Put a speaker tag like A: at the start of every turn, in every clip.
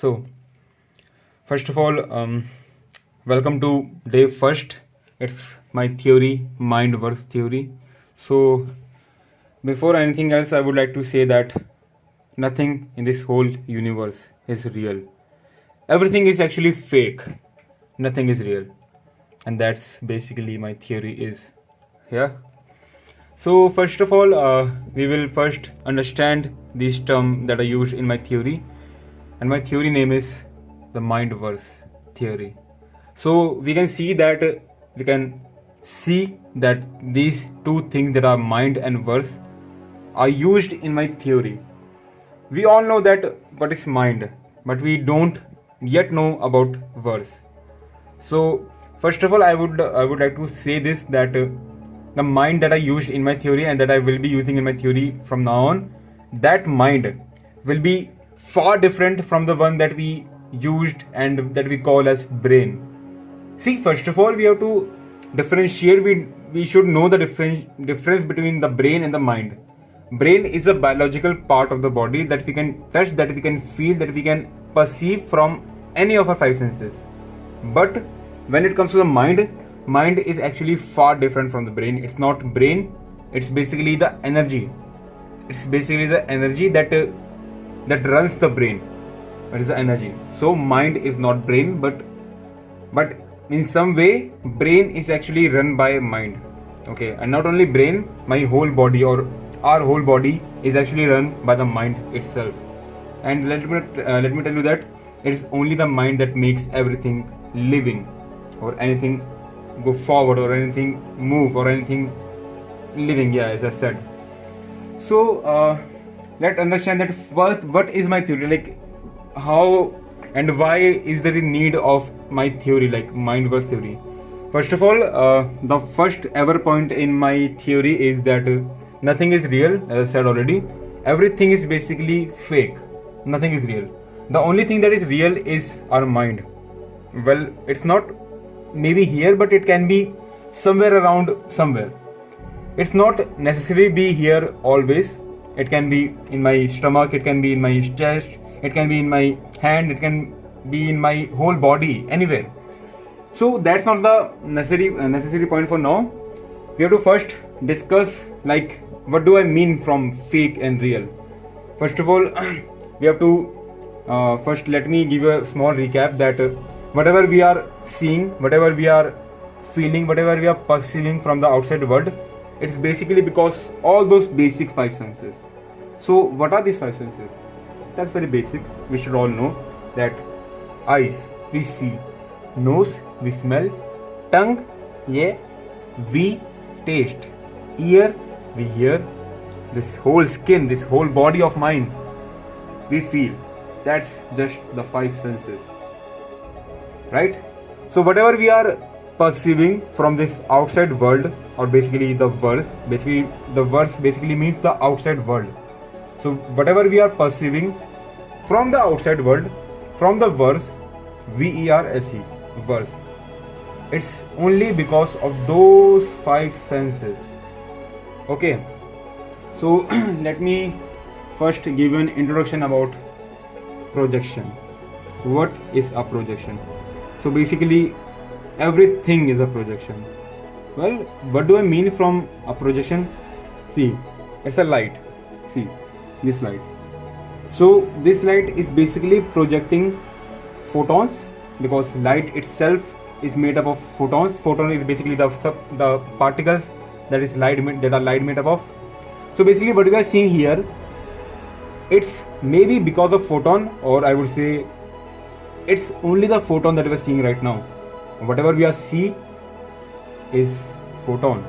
A: So, first of all, welcome to day first. It's my theory, MindVerse Theory. So, before anything else, I would like to say that nothing in this whole universe is real. Everything is actually fake. Nothing is real. And that's basically my theory is. Yeah. So, first of all, we will first understand this term that I used in my theory. And my theory name is the MindVerse Theory. So we can see that these two things that are mind and verse are used in my theory. We all know that what is mind, but we don't yet know about verse. So first of all, I would like to say this that the mind that I used in my theory and that I will be using in my theory from now on, that mind will be far different from the one that we used and that we call as brain. See, first of all, we have to differentiate. We should know the difference between the brain and the mind. Brain is a biological part of the body that we can touch, that we can feel, that we can perceive from any of our five senses. But when it comes to the mind is actually far different from the brain. It's not brain, it's basically the energy. It's basically the energy that runs the brain. That is the energy. So mind is not brain, but in some way brain is actually run by mind. Okay, and not only brain, my whole body or our whole body is actually run by the mind itself. And let me tell you that it is only the mind that makes everything living, or anything go forward, or anything move, or anything living. Yeah, as I said. So let's understand that what is my theory, like how and why is there a need of my theory, like MindVerse Theory. First of all, the first ever point in my theory is that nothing is real, as I said already. Everything is basically fake. Nothing is real. The only thing that is real is our mind. Well, it's not maybe here, but it can be somewhere around somewhere. It's not necessarily be here always. It can be in my stomach, it can be in my chest, it can be in my hand, it can be in my whole body, anywhere. So that's not the necessary point for now. We have to first discuss like what do I mean from fake and real. First of all, we have to first let me give you a small recap that whatever we are seeing, whatever we are feeling, whatever we are perceiving from the outside world, it's basically because all those basic five senses. So what are these five senses? That's very basic. We should all know that eyes, we see; nose, we smell; tongue, yeah, we taste; ear, we hear; this whole skin, this whole body of mine, we feel. That's just the five senses, right? So whatever we are perceiving from this outside world, or basically the verse, basically means the outside world. So whatever we are perceiving from the outside world, from the verse, V-E-R-S-E, verse, it's only because of those five senses. Okay, so let me first give you an introduction about projection. What is a projection? So basically everything is a projection. Well, what do I mean from a projection? See, it's a light. See, this light. So this light is basically projecting photons, because light itself is made up of photons. Photon is basically the particles that are light made up of. So basically what we are seeing here, it's maybe because of photon, or I would say it's only the photon that we are seeing right now. Whatever we are seeing is photon.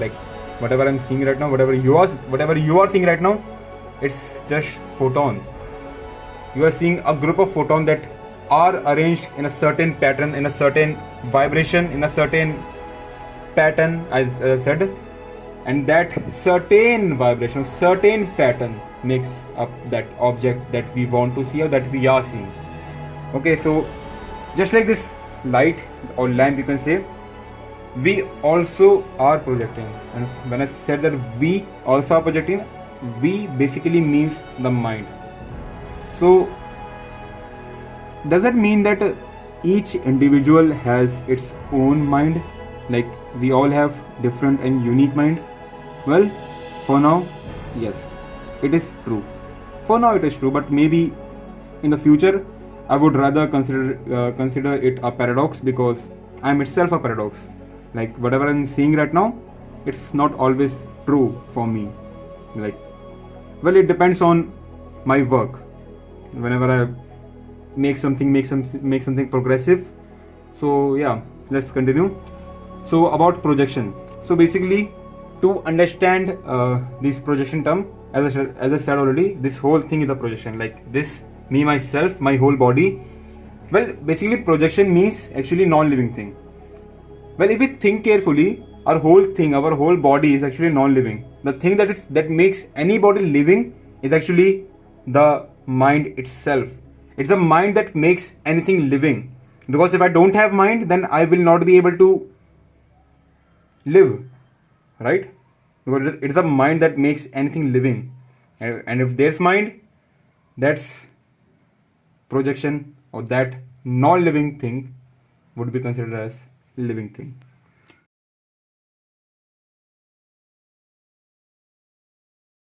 A: Like whatever I'm seeing right now, whatever you are seeing right now, it's just photon. You are seeing a group of photons that are arranged in a certain pattern, in a certain vibration, in a certain pattern, as I said, and that certain vibration, certain pattern makes up that object that we want to see or that we are seeing. Okay, so just like this light or lamp, you can say, we also are projecting. And when I said that we also are projecting, we basically means the mind. So Does that mean that each individual has its own mind? Like we all have different and unique mind? Well, for now, yes, it is true. For now, it is true, but maybe in the future, I would rather consider it a paradox, because I am itself a paradox. Like whatever I'm seeing right now, it's not always true for me. Like, well, it depends on my work. Whenever I make something progressive. So yeah, let's continue. So about projection. So basically, to understand this projection term, as I said already, this whole thing is a projection. Like this, me, myself, my whole body. Well, basically, projection means actually non-living thing. Well, if we think carefully, our whole body is actually non-living. The thing that makes any body living is actually the mind itself. It's a mind that makes anything living. Because if I don't have mind, then I will not be able to live, right? Because it's a mind that makes anything living. And if there's mind, that's projection, or that non-living thing would be considered as living thing.